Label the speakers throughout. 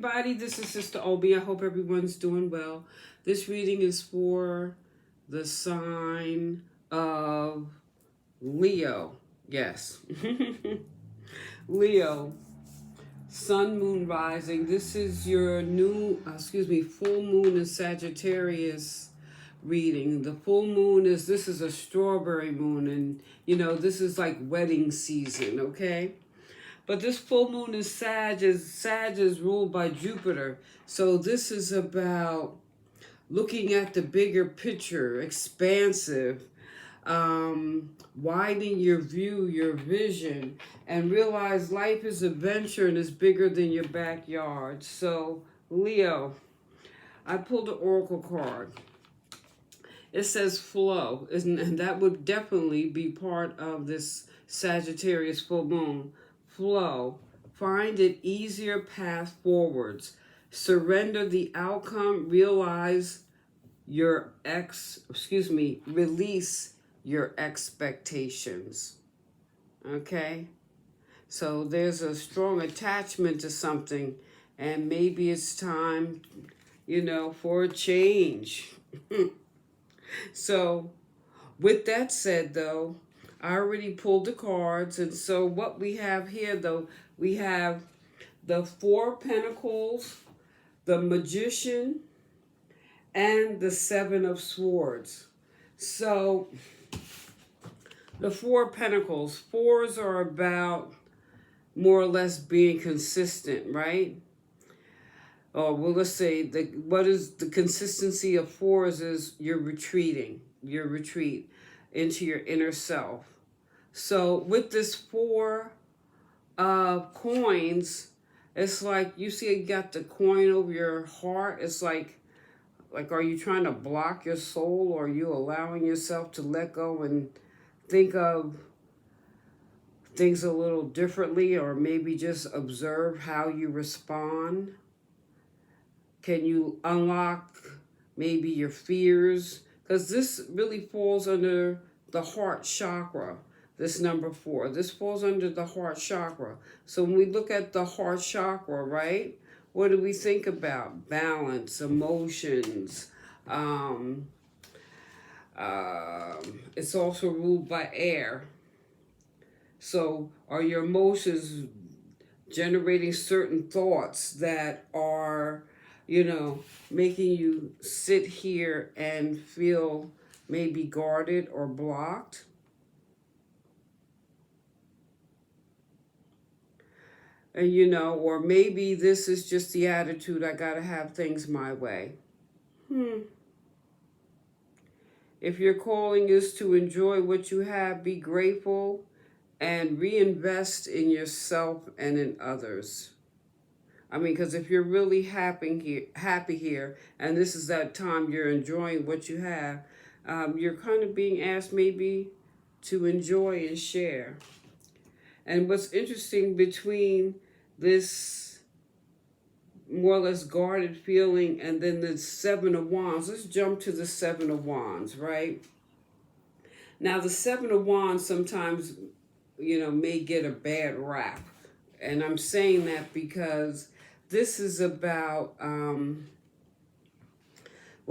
Speaker 1: everybody, this is Sister Obi. I hope everyone's doing well. This reading is for the sign of Leo. Yes. Leo, sun, moon, rising. This is your full moon in Sagittarius reading. The full moon this is a strawberry moon, and this is like wedding season, okay? But this full moon is Sag is ruled by Jupiter. So this is about looking at the bigger picture, expansive, widening your view, your vision, and realize life is adventure and is bigger than your backyard. So Leo, I pulled an oracle card. It says flow, and that would definitely be part of this Sagittarius full moon. Flow. Find an easier path forwards. Surrender the outcome. Realize release your expectations. Okay? So there's a strong attachment to something, and maybe it's time, for a change. So, with that said, though, I already pulled the cards, and so what we have here, though, we have the Four of Pentacles, the Magician, and the Seven of Swords. So, the Four of Pentacles, fours are about more or less being consistent, right? Or well, let's say what is the consistency of fours is your retreat into your inner self. So with this four of coins, it's like you see you got the coin over your heart. It's like are you trying to block your soul, or are you allowing yourself to let go and think of things a little differently, or maybe just observe how you respond? Can you unlock maybe your fears? Because this really falls under the heart chakra, this number 4. This falls under the heart chakra. So when we look at the heart chakra, right, what do we think about? Balance, emotions. It's also ruled by air. So are your emotions generating certain thoughts that are making you sit here and feel maybe guarded or blocked? And or maybe this is just the attitude, I gotta have things my way. If your calling is to enjoy what you have, be grateful and reinvest in yourself and in others. I mean, because if you're really happy here, and this is that time you're enjoying what you have, you're kind of being asked maybe to enjoy and share. And what's interesting between this more or less guarded feeling and then the Seven of Wands, let's jump to the Seven of Wands, right? Now, the Seven of Wands sometimes, may get a bad rap. And I'm saying that because this is about,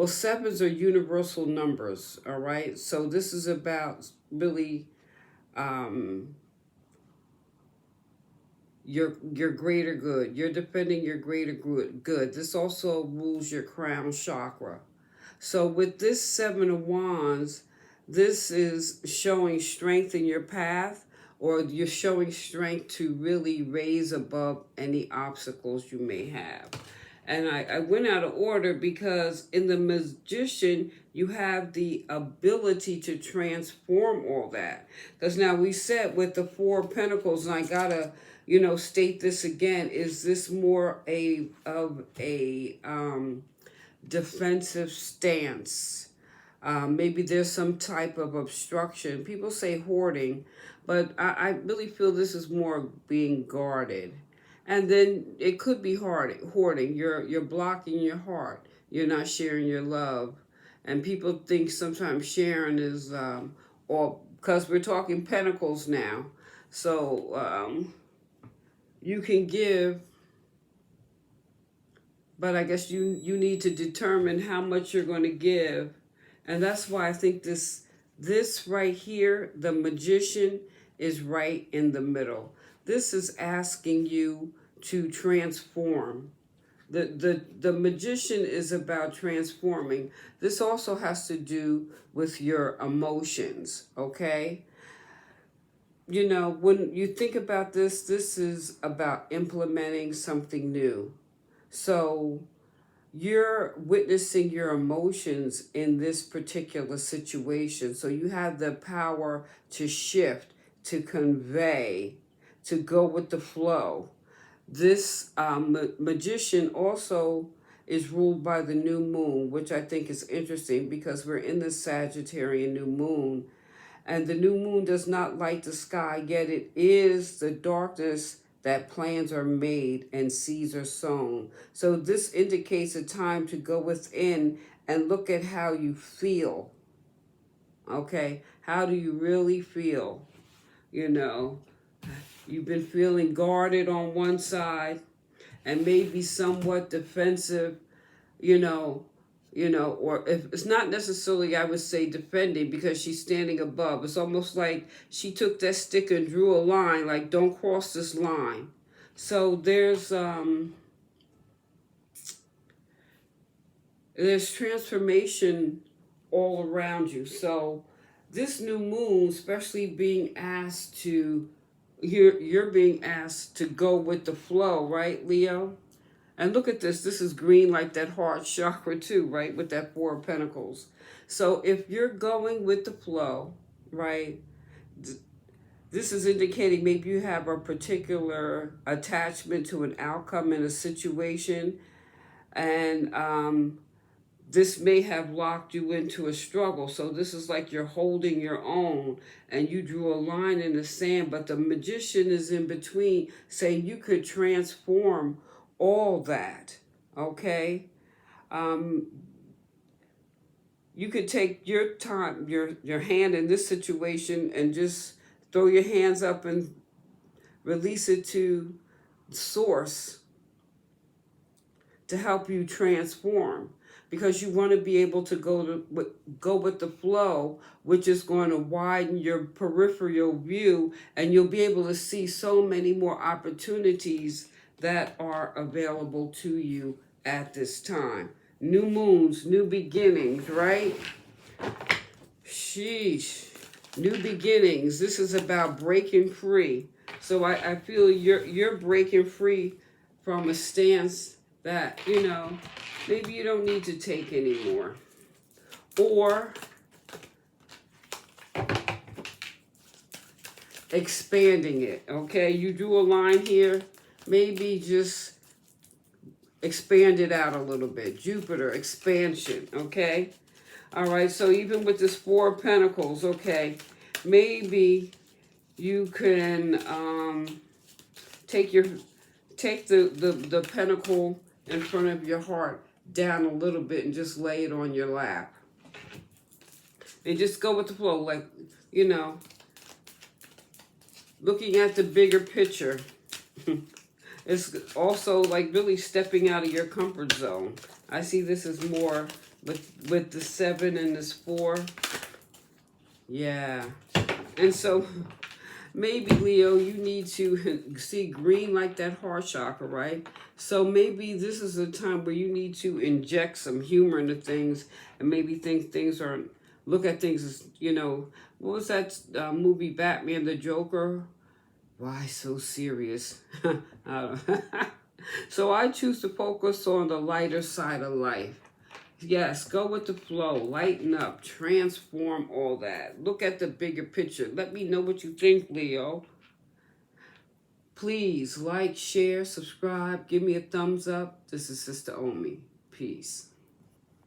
Speaker 1: sevens are universal numbers, all right? So this is about really your greater good. You're defending your greater good. This also rules your crown chakra. So with this Seven of Wands, this is showing strength in your path, or you're showing strength to really raise above any obstacles you may have. And I went out of order because in the Magician, you have the ability to transform all that. Because now we said with the Four of Pentacles, and I gotta, state this again, is this more of a defensive stance? Maybe there's some type of obstruction. People say hoarding, but I really feel this is more being guarded. And then it could be hoarding. You're blocking your heart. You're not sharing your love. And people think sometimes sharing is, or because we're talking pentacles now. So you can give but I guess you need to determine how much you're going to give. And that's why I think this right here, the Magician, is right in the middle. This is asking you to transform. The Magician is about transforming. This also has to do with your emotions, okay? You know, when you think about this is about implementing something new. So you're witnessing your emotions in this particular situation. So you have the power to shift, to convey, to go with the flow. This Magician also is ruled by the new moon, which I think is interesting because we're in the Sagittarian new moon. And the new moon does not light the sky, yet it is the darkness that plans are made and seeds are sown. So this indicates a time to go within and look at how you feel. Okay? How do you really feel? You know, you've been feeling guarded on one side and maybe somewhat defensive, you know, or if it's not necessarily, I would say, defending because she's standing above. It's almost like she took that stick and drew a line, like, don't cross this line. So there's transformation all around you. So this new moon, especially being asked to, you're being asked to go with the flow, right, Leo? And look at this. This is green like that heart chakra too, right? With that Four of Pentacles. So if you're going with the flow, right? This is indicating maybe you have a particular attachment to an outcome in a situation. And this may have locked you into a struggle. So this is like you're holding your own and you drew a line in the sand. But the Magician is in between saying you could transform all that, okay? You could take your time, your hand in this situation and just throw your hands up and release it to source to help you transform, because you want to be able to go with the flow, which is going to widen your peripheral view, and you'll be able to see so many more opportunities that are available to you at this time. New moons, new beginnings, right? Sheesh. New beginnings. This is about breaking free. So I feel you're breaking free from a stance that, you know, maybe you don't need to take anymore. Or expanding it, okay? You drew a line here. Maybe just expand it out a little bit. Jupiter, expansion, okay? All right, so even with this Four of Pentacles, okay, maybe you can take the pentacle in front of your heart down a little bit and just lay it on your lap. And just go with the flow, like, you know, looking at the bigger picture. It's also like really stepping out of your comfort zone. I see this as more with the 7 and this 4. Yeah. And so maybe, Leo, you need to see green like that heart chakra, right? So maybe this is a time where you need to inject some humor into things and maybe think things are, look at things as, you know, what was that movie, Batman the Joker? Why so serious? So I choose to focus on the lighter side of life. Yes, go with the flow, lighten up, transform all that. Look at the bigger picture. Let me know what you think, Leo. Please like, share, subscribe, give me a thumbs up. This is Sister Omi. Peace.